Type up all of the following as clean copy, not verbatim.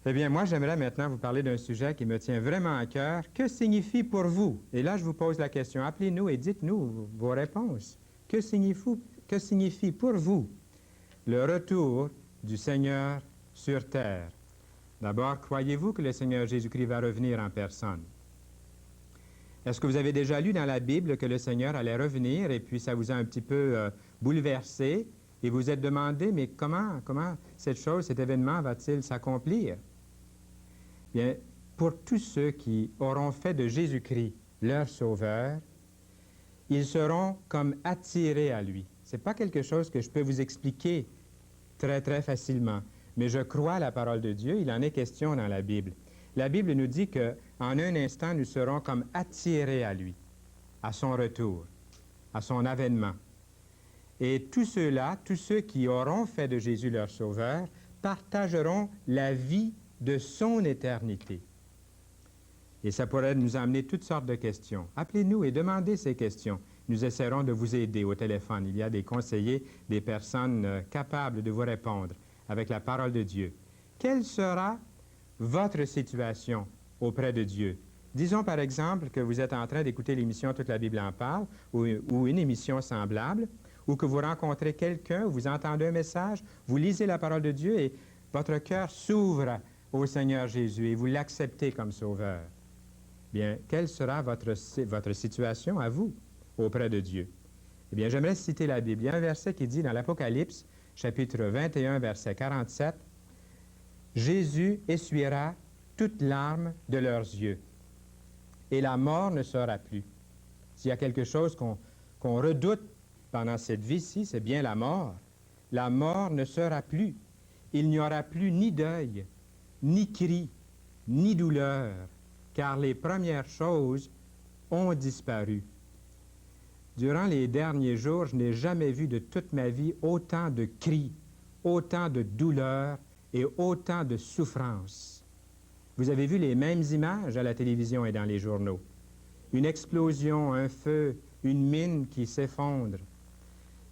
Eh bien, moi, j'aimerais maintenant vous parler d'un sujet qui me tient vraiment à cœur. Que signifie pour vous? Et là, je vous pose la question. Appelez-nous et dites-nous vos réponses. Que signifie pour vous le retour du Seigneur sur terre? D'abord, croyez-vous que le Seigneur Jésus-Christ va revenir en personne? Est-ce que vous avez déjà lu dans la Bible que le Seigneur allait revenir et puis ça vous a un petit peu bouleversé et vous vous êtes demandé, mais comment cette chose, cet événement va-t-il s'accomplir? Bien, pour tous ceux qui auront fait de Jésus-Christ leur sauveur, ils seront comme attirés à lui. Ce n'est pas quelque chose que je peux vous expliquer très facilement, mais je crois à la parole de Dieu, il en est question dans la Bible. La Bible nous dit qu'en un instant, nous serons comme attirés à lui, à son retour, à son avènement. Et tous ceux-là, tous ceux qui auront fait de Jésus leur sauveur, partageront la vie de son éternité. Et ça pourrait nous amener toutes sortes de questions. Appelez-nous et demandez ces questions. Nous essaierons de vous aider au téléphone. Il y a des conseillers, des personnes capables de vous répondre avec la parole de Dieu. Quelle sera votre situation auprès de Dieu? Disons par exemple que vous êtes en train d'écouter l'émission Toute la Bible en parle ou une émission semblable, ou que vous rencontrez quelqu'un, vous entendez un message, vous lisez la parole de Dieu et votre cœur s'ouvre au Seigneur Jésus et vous l'acceptez comme sauveur. Bien, quelle sera votre situation à vous auprès de Dieu? Eh bien, j'aimerais citer la Bible. Il y a un verset qui dit dans l'Apocalypse, chapitre 21, verset 47, « Jésus essuiera toute larme de leurs yeux, et la mort ne sera plus. » S'il y a quelque chose qu'on redoute pendant cette vie-ci, c'est bien la mort. La mort ne sera plus. Il n'y aura plus ni deuil, ni cri, ni douleur, car les premières choses ont disparu. Durant les derniers jours, je n'ai jamais vu de toute ma vie autant de cris, autant de douleurs et autant de souffrances. Vous avez vu les mêmes images à la télévision et dans les journaux. Une explosion, un feu, une mine qui s'effondre.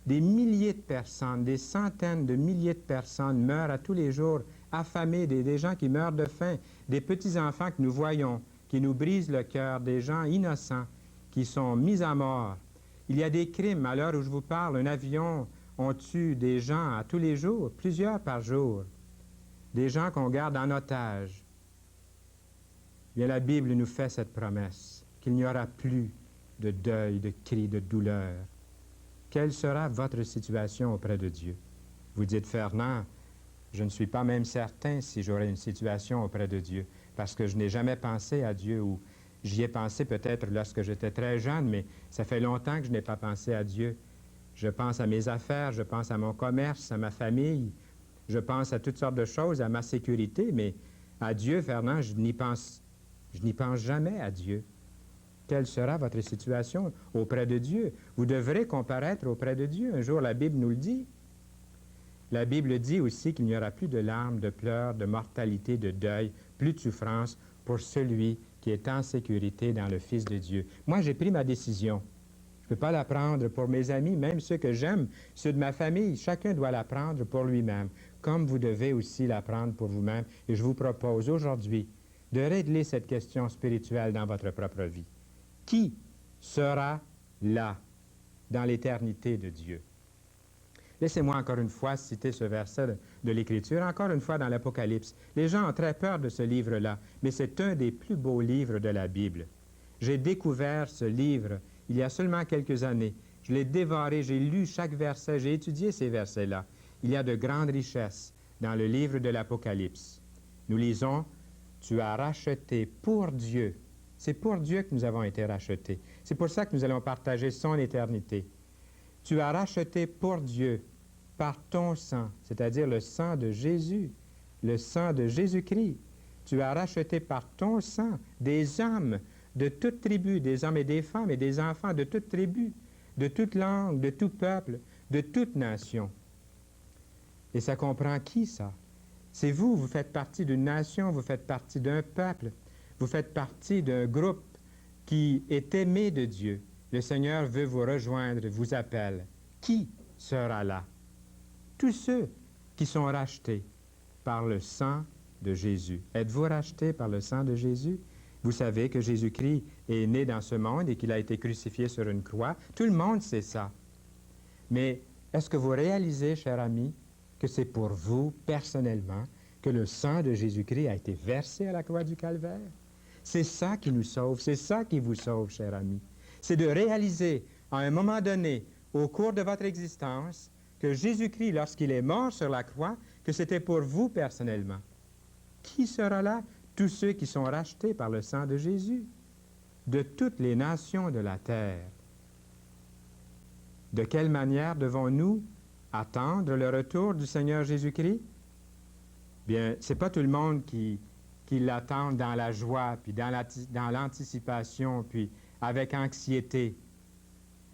Des milliers de personnes, des centaines de milliers de personnes meurent à tous les jours, affamés, des gens qui meurent de faim, des petits-enfants que nous voyons, qui nous brisent le cœur, des gens innocents qui sont mis à mort. Il y a des crimes. À l'heure où je vous parle, un avion, on tue des gens à tous les jours, plusieurs par jour, des gens qu'on garde en otage. Bien, la Bible nous fait cette promesse, qu'il n'y aura plus de deuil, de cris, de douleur. Quelle sera votre situation auprès de Dieu? Vous dites, Fernand, je ne suis pas même certain si j'aurai une situation auprès de Dieu, parce que je n'ai jamais pensé à Dieu, ou j'y ai pensé peut-être lorsque j'étais très jeune, mais ça fait longtemps que je n'ai pas pensé à Dieu. Je pense à mes affaires, je pense à mon commerce, à ma famille, je pense à toutes sortes de choses, à ma sécurité, mais à Dieu, Fernand, je n'y pense jamais à Dieu. Quelle sera votre situation auprès de Dieu? Vous devrez comparaître auprès de Dieu. Un jour, la Bible nous le dit. La Bible dit aussi qu'il n'y aura plus de larmes, de pleurs, de mortalité, de deuil, plus de souffrance pour celui qui est en sécurité dans le Fils de Dieu. Moi, j'ai pris ma décision. Je ne peux pas la prendre pour mes amis, même ceux que j'aime, ceux de ma famille. Chacun doit la prendre pour lui-même, comme vous devez aussi la prendre pour vous-même. Et je vous propose aujourd'hui de régler cette question spirituelle dans votre propre vie. Qui sera là dans l'éternité de Dieu? Laissez-moi encore une fois citer ce verset de l'Écriture, encore une fois dans l'Apocalypse. Les gens ont très peur de ce livre-là, mais c'est un des plus beaux livres de la Bible. J'ai découvert ce livre il y a seulement quelques années. Je l'ai dévoré, j'ai lu chaque verset, j'ai étudié ces versets-là. Il y a de grandes richesses dans le livre de l'Apocalypse. Nous lisons, « Tu as racheté pour Dieu ». C'est pour Dieu que nous avons été rachetés. C'est pour ça que nous allons partager son éternité. Tu as racheté pour Dieu par ton sang, c'est-à-dire le sang de Jésus, le sang de Jésus-Christ. Tu as racheté par ton sang des hommes de toute tribu, des hommes et des femmes et des enfants de toute tribu, de toute langue, de tout peuple, de toute nation. Et ça comprend qui, ça? C'est vous, vous faites partie d'une nation, vous faites partie d'un peuple. Vous faites partie d'un groupe qui est aimé de Dieu. Le Seigneur veut vous rejoindre, vous appelle. Qui sera là? Tous ceux qui sont rachetés par le sang de Jésus? Êtes-vous racheté par le sang de Jésus? Vous savez que Jésus-Christ est né dans ce monde et qu'il a été crucifié sur une croix. Tout le monde sait ça. Mais est-ce que vous réalisez, cher ami, que c'est pour vous, personnellement, que le sang de Jésus-Christ a été versé à la croix du Calvaire? C'est ça qui nous sauve, c'est ça qui vous sauve, cher ami. C'est de réaliser, à un moment donné, au cours de votre existence, que Jésus-Christ, lorsqu'il est mort sur la croix, que c'était pour vous personnellement. Qui sera là? Tous ceux qui sont rachetés par le sang de Jésus, de toutes les nations de la terre. De quelle manière devons-nous attendre le retour du Seigneur Jésus-Christ? Bien, ce n'est pas tout le monde qui l'attend dans la joie, puis dans l'anticipation, puis avec anxiété.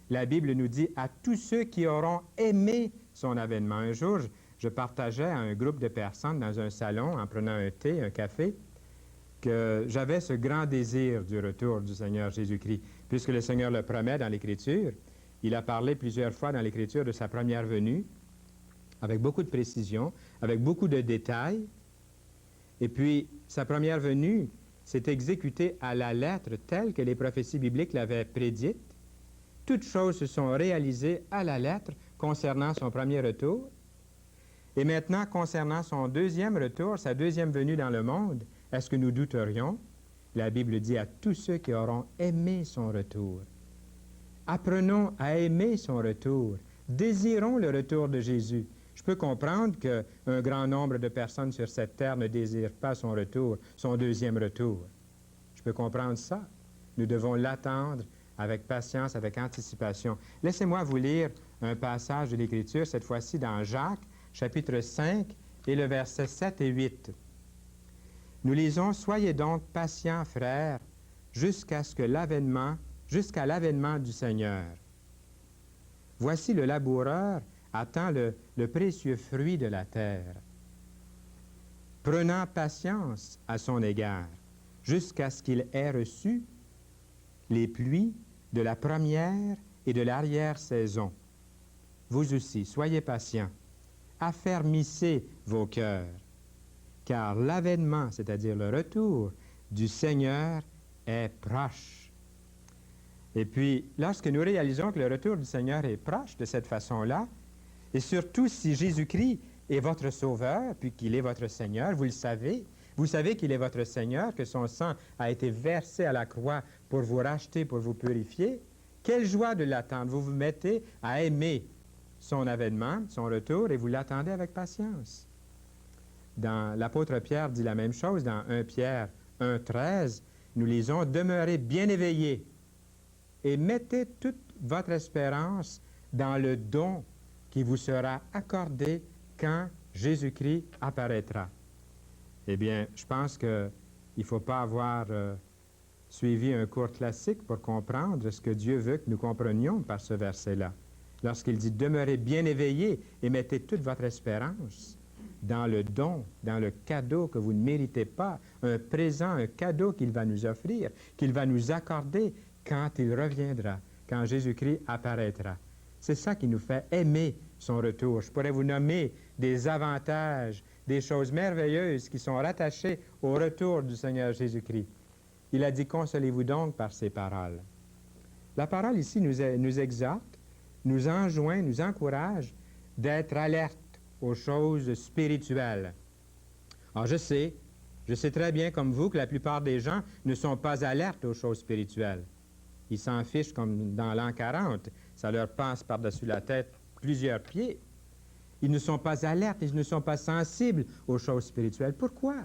La Bible nous dit à tous ceux qui auront aimé son avènement. Un jour, je partageais à un groupe de personnes dans un salon, en prenant un thé, un café, que j'avais ce grand désir du retour du Seigneur Jésus-Christ, puisque le Seigneur le promet dans l'Écriture. Il a parlé plusieurs fois dans l'Écriture de sa première venue, avec beaucoup de précision, avec beaucoup de détails. Et puis, sa première venue s'est exécutée à la lettre telle que les prophéties bibliques l'avaient prédite. Toutes choses se sont réalisées à la lettre concernant son premier retour. Et maintenant, concernant son deuxième retour, sa deuxième venue dans le monde, est-ce que nous douterions? La Bible dit à tous ceux qui auront aimé son retour. Apprenons à aimer son retour. Désirons le retour de Jésus. Je peux comprendre qu'un grand nombre de personnes sur cette terre ne désirent pas son retour, son deuxième retour. Je peux comprendre ça. Nous devons l'attendre avec patience, avec anticipation. Laissez-moi vous lire un passage de l'Écriture, cette fois-ci dans Jacques, chapitre 5, et le verset 7 et 8. Nous lisons « Soyez donc patients, frères, jusqu'à l'avènement du Seigneur. Voici le laboureur attend le précieux fruit de la terre, prenant patience à son égard, jusqu'à ce qu'il ait reçu les pluies de la première et de l'arrière-saison. Vous aussi, soyez patients, affermissez vos cœurs, car l'avènement, c'est-à-dire le retour du Seigneur, est proche. » Et puis, lorsque nous réalisons que le retour du Seigneur est proche de cette façon-là, et surtout si Jésus-Christ est votre Sauveur, puis qu'il est votre Seigneur, vous le savez, vous savez qu'il est votre Seigneur, que son sang a été versé à la croix pour vous racheter, pour vous purifier, quelle joie de l'attendre. Vous vous mettez à aimer son avènement, son retour, et vous l'attendez avec patience. L'apôtre Pierre dit la même chose dans 1 Pierre 1,13. Nous lisons « Demeurez bien éveillés et mettez toute votre espérance dans le don qui vous sera accordé quand Jésus-Christ apparaîtra. » Eh bien, je pense qu'il ne faut pas avoir suivi un cours classique pour comprendre ce que Dieu veut que nous comprenions par ce verset-là. Lorsqu'il dit « Demeurez bien éveillés et mettez toute votre espérance dans le don, dans le cadeau que vous ne méritez pas, un présent, un cadeau qu'il va nous offrir, qu'il va nous accorder quand il reviendra, quand Jésus-Christ apparaîtra. » C'est ça qui nous fait aimer son retour. Je pourrais vous nommer des avantages, des choses merveilleuses qui sont rattachées au retour du Seigneur Jésus-Christ. Il a dit « Consolez-vous donc par ces paroles. » La parole ici nous exhorte, nous enjoint, nous encourage d'être alerte aux choses spirituelles. Alors je sais très bien comme vous que la plupart des gens ne sont pas alertes aux choses spirituelles. Ils s'en fichent comme dans l'an 40. Ça leur passe par-dessus la tête plusieurs pieds. Ils ne sont pas alertes, ils ne sont pas sensibles aux choses spirituelles. Pourquoi?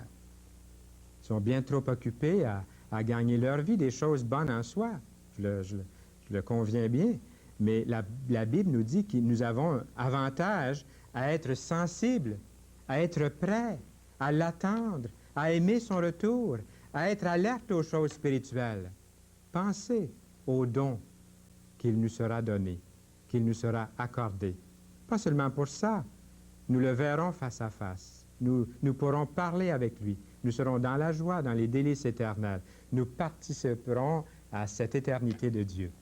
Ils sont bien trop occupés à gagner leur vie, des choses bonnes en soi. Je le conviens bien. Mais la Bible nous dit que nous avons avantage à être sensibles, à être prêts, à l'attendre, à aimer son retour, à être alerte aux choses spirituelles. Pensez aux dons qu'il nous sera donné, qu'il nous sera accordé. Pas seulement pour ça, nous le verrons face à face. Nous pourrons parler avec lui. Nous serons dans la joie, dans les délices éternels. Nous participerons à cette éternité de Dieu.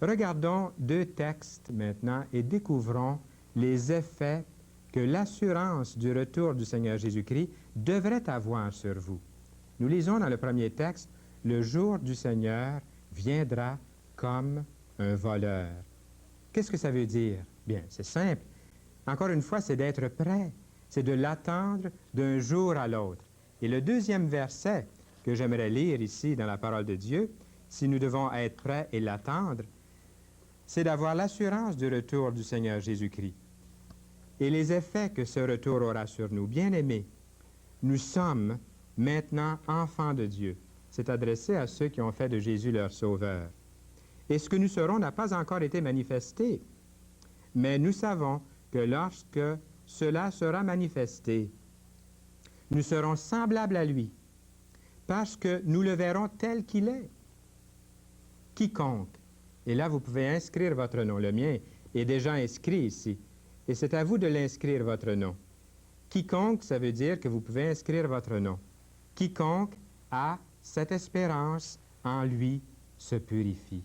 Regardons 2 textes maintenant et découvrons les effets que l'assurance du retour du Seigneur Jésus-Christ devrait avoir sur vous. Nous lisons dans le premier texte, « Le jour du Seigneur viendra comme un voleur ». Qu'est-ce que ça veut dire? Bien, c'est simple. Encore une fois, c'est d'être prêt. C'est de l'attendre d'un jour à l'autre. Et le deuxième verset que j'aimerais lire ici dans la parole de Dieu, si nous devons être prêts et l'attendre, c'est d'avoir l'assurance du retour du Seigneur Jésus-Christ et les effets que ce retour aura sur nous. Bien-aimés, nous sommes maintenant enfants de Dieu. C'est adressé à ceux qui ont fait de Jésus leur sauveur. Et ce que nous serons n'a pas encore été manifesté, mais nous savons que lorsque cela sera manifesté, nous serons semblables à lui, parce que nous le verrons tel qu'il est. Quiconque, et là vous pouvez inscrire votre nom, le mien est déjà inscrit ici, et c'est à vous de l'inscrire votre nom. Quiconque, ça veut dire que vous pouvez inscrire votre nom. Quiconque a cette espérance en lui se purifie.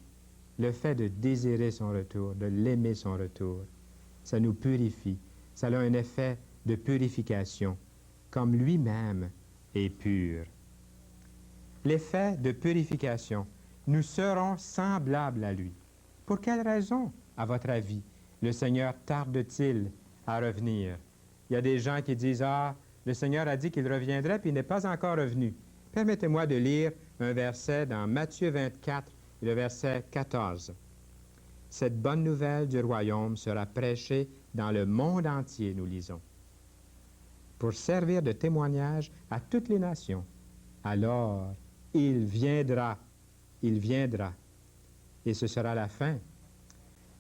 Le fait de désirer son retour, de l'aimer son retour, ça nous purifie. Ça a un effet de purification, comme lui-même est pur. L'effet de purification, nous serons semblables à lui. Pour quelle raison, à votre avis, le Seigneur tarde-t-il à revenir? Il y a des gens qui disent, « Ah, le Seigneur a dit qu'il reviendrait, puis il n'est pas encore revenu. » Permettez-moi de lire un verset dans Matthieu 24, le verset 14. « Cette bonne nouvelle du royaume sera prêchée dans le monde entier, nous lisons, pour servir de témoignage à toutes les nations. Alors, il viendra, et ce sera la fin. »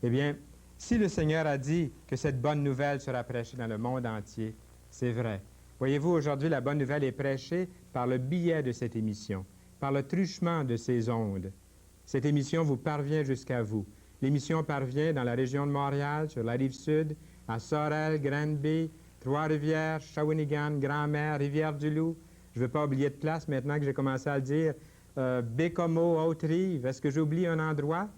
Eh bien, si le Seigneur a dit que cette bonne nouvelle sera prêchée dans le monde entier, c'est vrai. Voyez-vous, aujourd'hui, la bonne nouvelle est prêchée par le biais de cette émission, par le truchement de ces ondes. Cette émission vous parvient jusqu'à vous. L'émission parvient dans la région de Montréal, sur la rive sud, à Sorel, Granby, Trois-Rivières, Shawinigan, Grand-Mère, Rivière-du-Loup. Je ne veux pas oublier de place maintenant que j'ai commencé à le dire. Bécomo, Haute-Rive. Est-ce que j'oublie un endroit?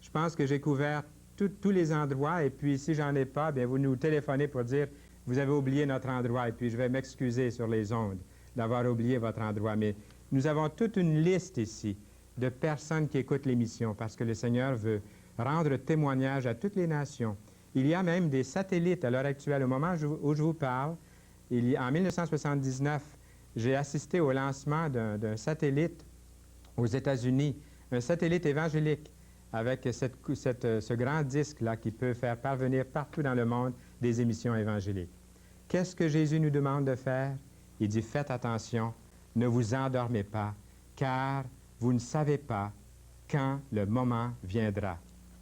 Je pense que j'ai couvert tous les endroits, et puis si j'en ai pas, bien vous nous téléphonez pour dire « Vous avez oublié notre endroit », et puis je vais m'excuser sur les ondes d'avoir oublié votre endroit. Mais nous avons toute une liste ici de personnes qui écoutent l'émission, parce que le Seigneur veut rendre témoignage à toutes les nations. Il y a même des satellites à l'heure actuelle. Au moment où je vous parle, en 1979, j'ai assisté au lancement d'un satellite aux États-Unis, un satellite évangélique, avec ce grand disque-là qui peut faire parvenir partout dans le monde des émissions évangéliques. Qu'est-ce que Jésus nous demande de faire? Il dit, faites attention, ne vous endormez pas, car vous ne savez pas quand le moment viendra.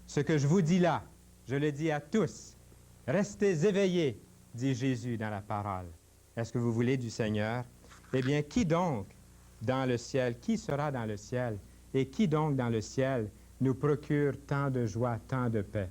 Ce que je vous dis là, je le dis à tous, restez éveillés, dit Jésus dans la parole. Est-ce que vous voulez du Seigneur? Eh bien, qui donc dans le ciel, qui sera dans le ciel? Et qui donc dans le ciel nous procure tant de joie, tant de paix?